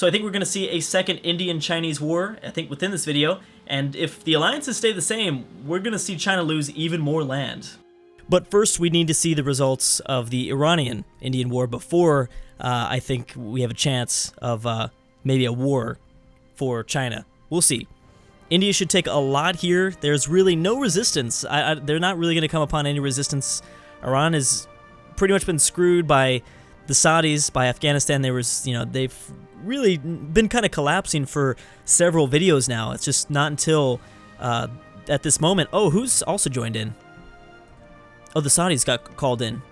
So I think we're going to see a second Indian-Chinese war, I think, within this video. And if the alliances stay the same, we're going to see China lose even more land. But first, we need to see the results of the Iranian-Indian war before I think we have a chance of maybe a war for China. We'll see. India should take a lot here. There's really no resistance. They're not really going to come upon any resistance. Iran has pretty much been screwed by the Saudis, by Afghanistan. They've really been kind of collapsing for several videos now. It's just not until at this moment. Oh, who's also joined in? Oh, the Saudis got called in,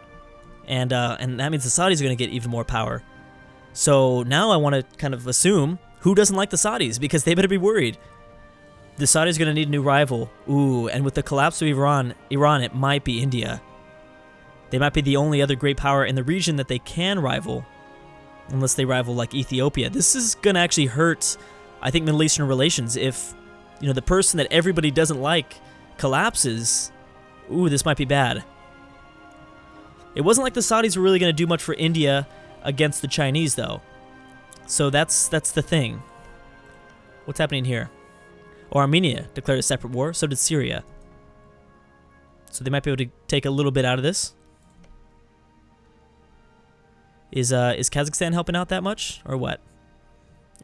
and that means the Saudis are going to get even more power. So now I want to kind of assume who doesn't like the Saudis, because they better be worried. The Saudis are going to need a new rival. Ooh, and with the collapse of Iran, it might be India. They might be the only other great power in the region that they can rival, unless they rival like Ethiopia. This is going to actually hurt, I think, Middle Eastern relations. If, the person that everybody doesn't like collapses, ooh, this might be bad. It wasn't like the Saudis were really going to do much for India against the Chinese, though. So that's the thing. What's happening here? Oh, Armenia declared a separate war. So did Syria. So they might be able to take a little bit out of this. Is Kazakhstan helping out that much, or what?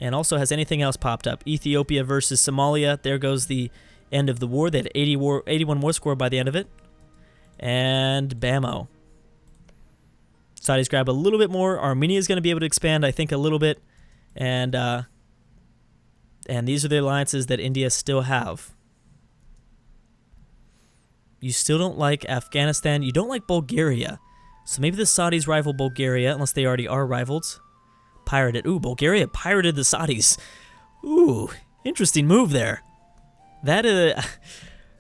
And also, has anything else popped up? Ethiopia versus Somalia. There goes the end of the war. They had 81 war score by the end of it. And bammo. Saudis grab a little bit more. Armenia is going to be able to expand, I think, a little bit. And these are the alliances that India still have. You still don't like Afghanistan. You don't like Bulgaria. So maybe the Saudis rival Bulgaria, unless they already are rivals. Pirated. Ooh, Bulgaria pirated the Saudis. Ooh, interesting move there. That,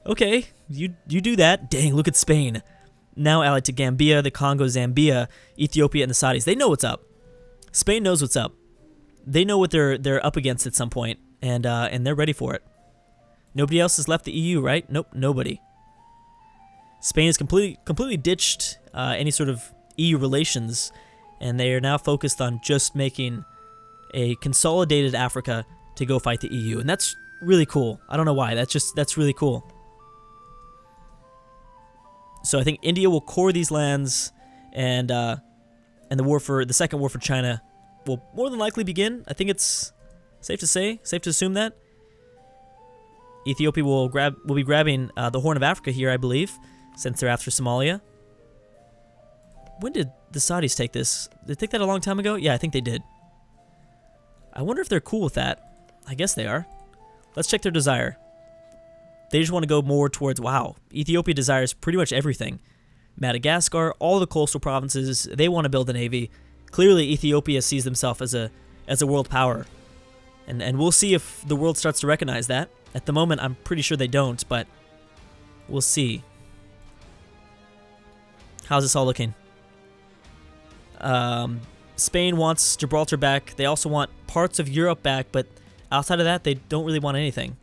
okay, you do that. Dang, look at Spain. Now allied to Gambia, the Congo, Zambia, Ethiopia, and the Saudis. They know what's up. Spain knows what's up. They know what they're up against at some point, and they're ready for it. Nobody else has left the EU, right? Nope, nobody. Spain has completely ditched any sort of EU relations, and they are now focused on just making a consolidated Africa to go fight the EU, and that's really cool. I don't know why. That's really cool. So I think India will core these lands, and the second war for China will more than likely begin. I think it's safe to assume that Ethiopia will be grabbing the Horn of Africa here, I believe, since they're after Somalia. When did the Saudis take this? Did they take that a long time ago? Yeah, I think they did. I wonder if they're cool with that. I guess they are. Let's check their desire. They just want to go more towards, wow, Ethiopia desires pretty much everything. Madagascar, all the coastal provinces, they want to build a navy. Clearly, Ethiopia sees themselves as a world power. And we'll see if the world starts to recognize that. At the moment, I'm pretty sure they don't, but we'll see. How's this all looking? Spain wants Gibraltar back. They also want parts of Europe back, but outside of that, they don't really want anything.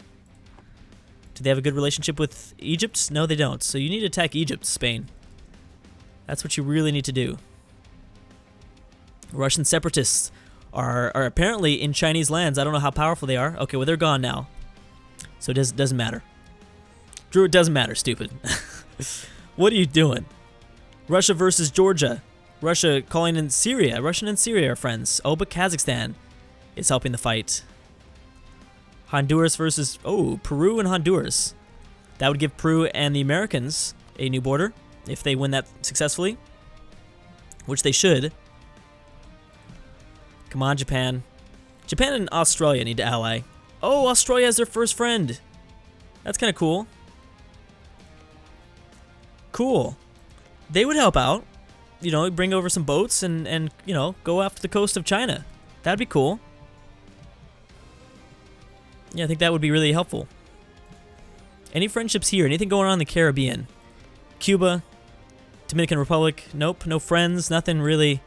Do they have a good relationship with Egypt? No, they don't. So you need to attack Egypt, Spain. That's what you really need to do. Russian separatists are apparently in Chinese lands. I don't know how powerful they are. Okay, well, they're gone now. So it doesn't matter. Drew, it doesn't matter, stupid. What are you doing? Russia versus Georgia. Russia calling in Syria. Russia and Syria are friends. Oh, but Kazakhstan is helping the fight. Honduras versus, Peru and Honduras. That would give Peru and the Americans a new border if they win that successfully, which they should. Come on, Japan. Japan and Australia need to ally. Oh, Australia has their first friend. That's kind of cool. Cool. They would help out. Bring over some boats and go after the coast of China. That'd be cool. Yeah, I think that would be really helpful. Any friendships here? Anything going on in the Caribbean? Cuba? Dominican Republic? Nope, no friends. Nothing really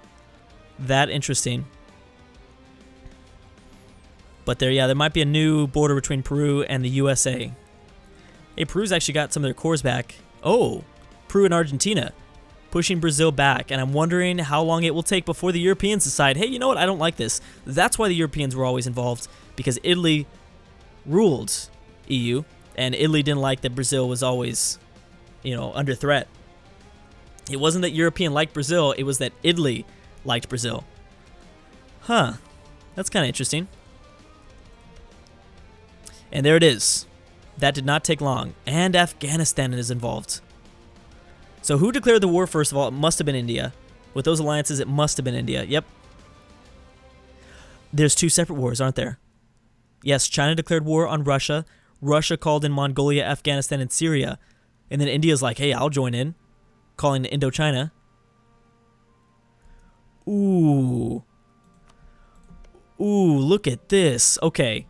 that interesting. But there might be a new border between Peru and the USA. Hey, Peru's actually got some of their cores back. Oh, Peru and Argentina pushing Brazil back, and I'm wondering how long it will take before the Europeans decide, hey, you know what, I don't like this. That's why the Europeans were always involved, because Italy ruled EU, and Italy didn't like that Brazil was always, under threat. It wasn't that European liked Brazil, it was that Italy liked Brazil. Huh. That's kind of interesting. And there it is. That did not take long. And Afghanistan is involved. So who declared the war, first of all? It must have been India. With those alliances, it must have been India. Yep. There's two separate wars, aren't there? Yes, China declared war on Russia. Russia called in Mongolia, Afghanistan, and Syria. And then India's like, hey, I'll join in. Calling it Indochina. Ooh. Ooh, look at this. Okay.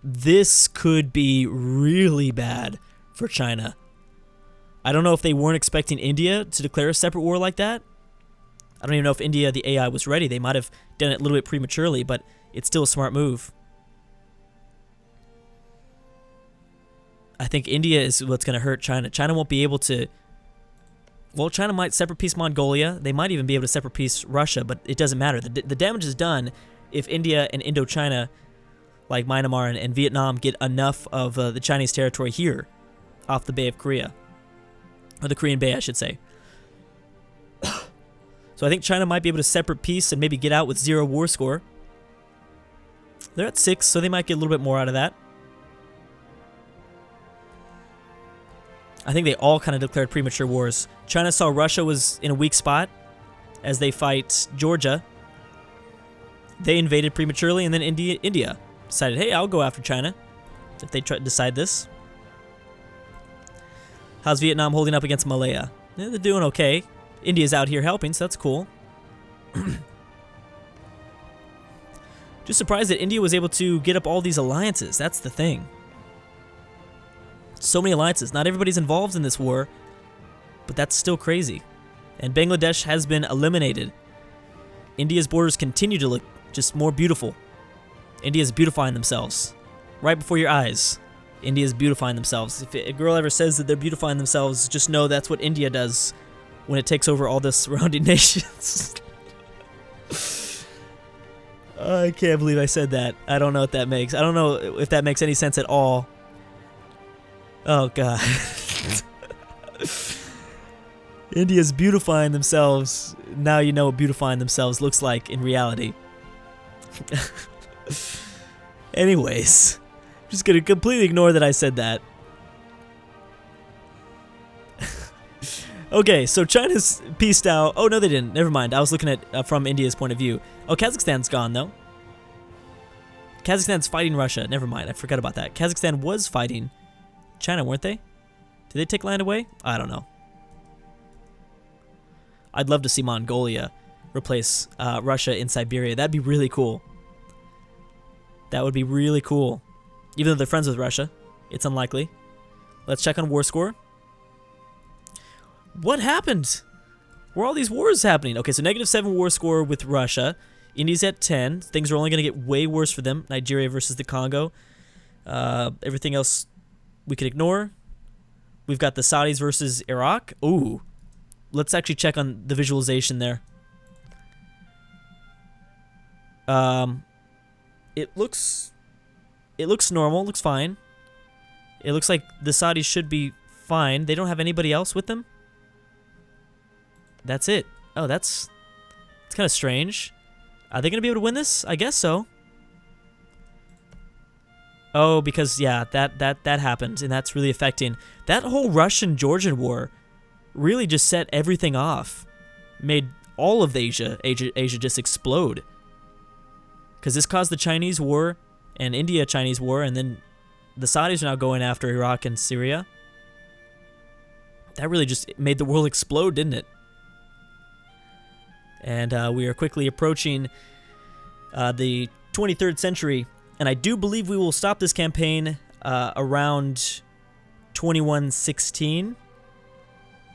This could be really bad for China. I don't know if they weren't expecting India to declare a separate war like that. I don't even know if India, the AI, was ready. They might have done it a little bit prematurely, but it's still a smart move. I think India is what's going to hurt China. China won't be able to... Well, China might separate piece Mongolia. They might even be able to separate piece Russia, but it doesn't matter. The damage is done if India and Indochina, like Myanmar and Vietnam, get enough of the Chinese territory here off the Bay of Korea. Or the Korean Bay, I should say. So I think China might be able to separate peace and maybe get out with 0 war score. They're at 6, so they might get a little bit more out of that. I think they all kind of declared premature wars. China saw Russia was in a weak spot as they fight Georgia. They invaded prematurely, and then India decided, hey, I'll go after China if they decide this. How's Vietnam holding up against Malaya? Yeah, they're doing okay. India's out here helping, so that's cool. Just surprised that India was able to get up all these alliances. That's the thing. So many alliances. Not everybody's involved in this war, but that's still crazy. And Bangladesh has been eliminated. India's borders continue to look just more beautiful. India's beautifying themselves. Right before your eyes. India's beautifying themselves. If a girl ever says that they're beautifying themselves, just know that's what India does when it takes over all the surrounding nations. I can't believe I said that. I don't know what that makes. I don't know if that makes any sense at all. Oh, God. India's beautifying themselves. Now you know what beautifying themselves looks like in reality. Anyways, I'm just going to completely ignore that I said that. Okay, so China's pieced out. Oh, no, they didn't. Never mind. I was looking at from India's point of view. Oh, Kazakhstan's gone, though. Kazakhstan's fighting Russia. Never mind. I forgot about that. Kazakhstan was fighting China, weren't they? Did they take land away? I don't know. I'd love to see Mongolia replace Russia in Siberia. That'd be really cool. That would be really cool. Even though they're friends with Russia, it's unlikely. Let's check on war score. What happened? Where are all these wars happening? Okay, so -7 war score with Russia. India's at 10. Things are only going to get way worse for them. Nigeria versus the Congo. Everything else we could ignore. We've got the Saudis versus Iraq. Ooh. Let's actually check on the visualization there. It looks normal. It looks fine. It looks like the Saudis should be fine. They don't have anybody else with them. That's it. Oh, it's kind of strange. Are they going to be able to win this? I guess so. Oh, because, yeah, that happened, and that's really affecting. That whole Russian-Georgian war really just set everything off. Made all of Asia just explode. Because this caused the Chinese war and India-Chinese war, and then the Saudis are now going after Iraq and Syria. That really just made the world explode, didn't it? And we are quickly approaching the 23rd century, and I do believe we will stop this campaign around 2116,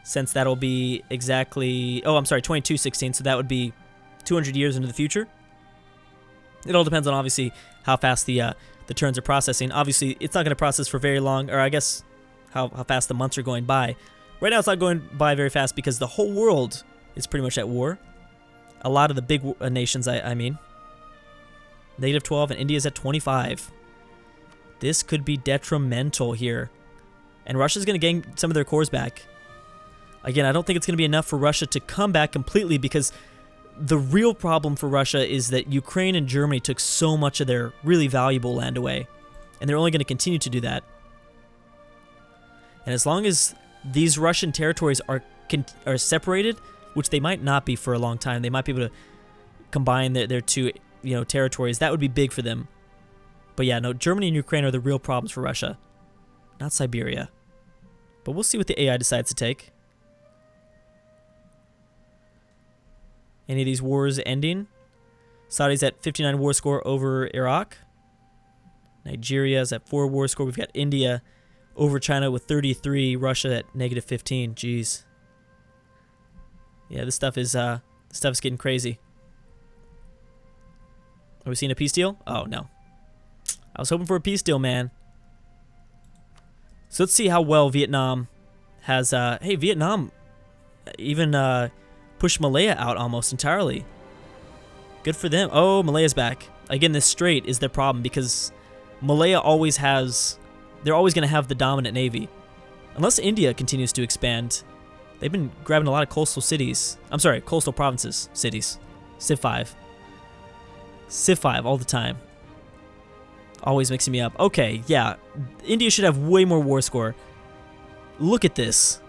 since that'll be exactly... Oh, I'm sorry, 2216, so that would be 200 years into the future. It all depends on, obviously, how fast the turns are processing. Obviously, it's not going to process for very long, or I guess how fast the months are going by. Right now it's not going by very fast because the whole world is pretty much at war. A lot of the big nations, I mean. -12 and India's at 25. This could be detrimental here. And Russia's going to gain some of their cores back. Again, I don't think it's going to be enough for Russia to come back completely because the real problem for Russia is that Ukraine and Germany took so much of their really valuable land away. And they're only going to continue to do that. And as long as these Russian territories are separated, which they might not be for a long time, they might be able to combine their two territories. That would be big for them. But yeah, no, Germany and Ukraine are the real problems for Russia, not Siberia. But we'll see what the AI decides to take. Any of these wars ending? Saudi's at 59 war score over Iraq. Nigeria's at 4 war score. We've got India over China with 33. Russia at -15. Jeez. Yeah, this stuff is getting crazy. Are we seeing a peace deal? Oh no. I was hoping for a peace deal, man. So let's see how well Vietnam has. Hey, Vietnam even pushed Malaya out almost entirely. Good for them. Oh, Malaya's back. Again, this strait is their problem because Malaya always has. They're always going to have the dominant navy. Unless India continues to expand. They've been grabbing a lot of coastal cities. I'm sorry, coastal provinces, cities. Civ 5. Civ 5 all the time. Always mixing me up. Okay, yeah. India should have way more war score. Look at this.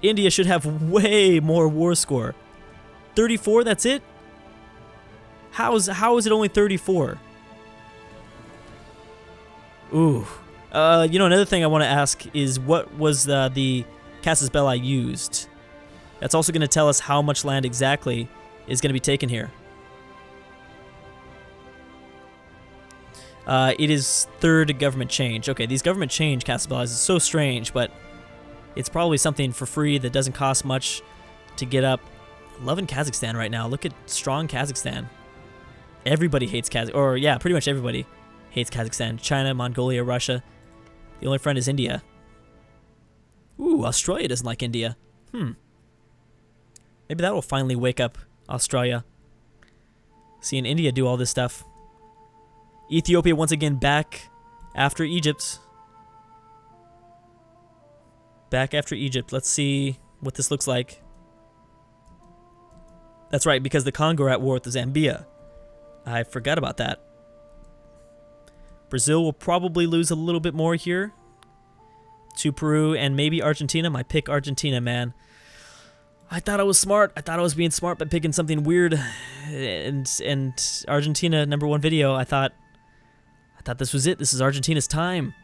India should have way more war score. 34, that's it? How is it only 34? Ooh. Another thing I want to ask is what was the Casus Belli used? That's also going to tell us how much land exactly is going to be taken here. It is third government change. Okay, these government change Casus Belli is so strange, but it's probably something for free that doesn't cost much to get up. Loving Kazakhstan right now. Look at strong Kazakhstan. Everybody hates Kazakhstan, or yeah, pretty much everybody hates Kazakhstan. China, Mongolia, Russia. The only friend is India. Ooh, Australia doesn't like India. Maybe that will finally wake up Australia. Seeing India do all this stuff. Ethiopia once again back after Egypt. Back after Egypt. Let's see what this looks like. That's right, because the Congo are at war with the Zambia. I forgot about that. Brazil will probably lose a little bit more here to Peru and maybe Argentina. My pick Argentina, man. I thought I was smart. I thought I was being smart by picking something weird. And Argentina, #1 video, I thought this was it. This is Argentina's time.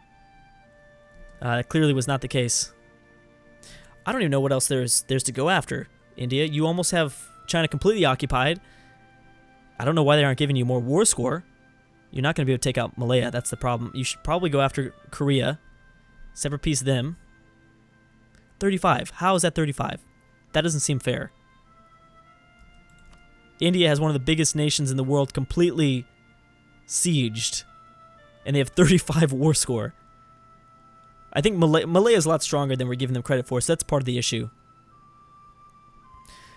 That clearly was not the case. I don't even know what else there's to go after. India, you almost have China completely occupied. I don't know why they aren't giving you more war score. You're not going to be able to take out Malaya. That's the problem. You should probably go after Korea. Separate piece them. 35. How is that 35? That doesn't seem fair. India has one of the biggest nations in the world completely sieged. And they have 35 war score. I think Malaya is a lot stronger than we're giving them credit for, so that's part of the issue.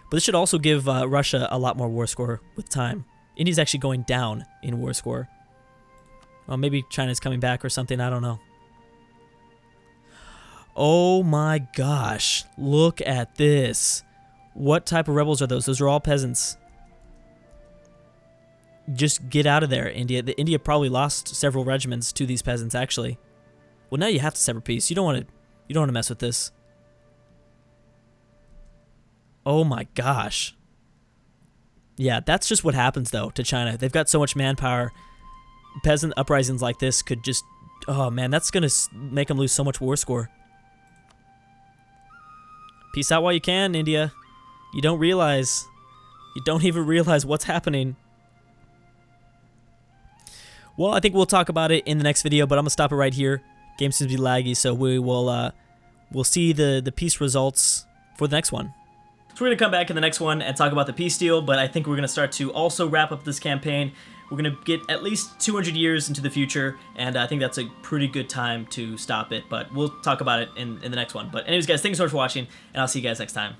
But this should also give Russia a lot more war score with time. India's actually going down in war score. Well, maybe China's coming back or something, I don't know. Oh my gosh, look at this. What type of rebels are those? Those are all peasants. Just get out of there, India. India probably lost several regiments to these peasants, actually. Well, now you have to sever peace. You don't want to mess with this. Oh my gosh. Yeah, that's just what happens, though, to China. They've got so much manpower. Peasant uprisings like this could just... Oh, man, that's going to make them lose so much war score. Peace out while you can, India. You don't realize. You don't even realize what's happening. Well, I think we'll talk about it in the next video, but I'm going to stop it right here. Game seems to be laggy, so we'll see the peace results for the next one. So we're going to come back in the next one and talk about the peace deal, but I think we're going to start to also wrap up this campaign We're going to get at least 200 years into the future, and I think that's a pretty good time to stop it, but we'll talk about it in the next one. But anyways, guys, thanks so much for watching, and I'll see you guys next time.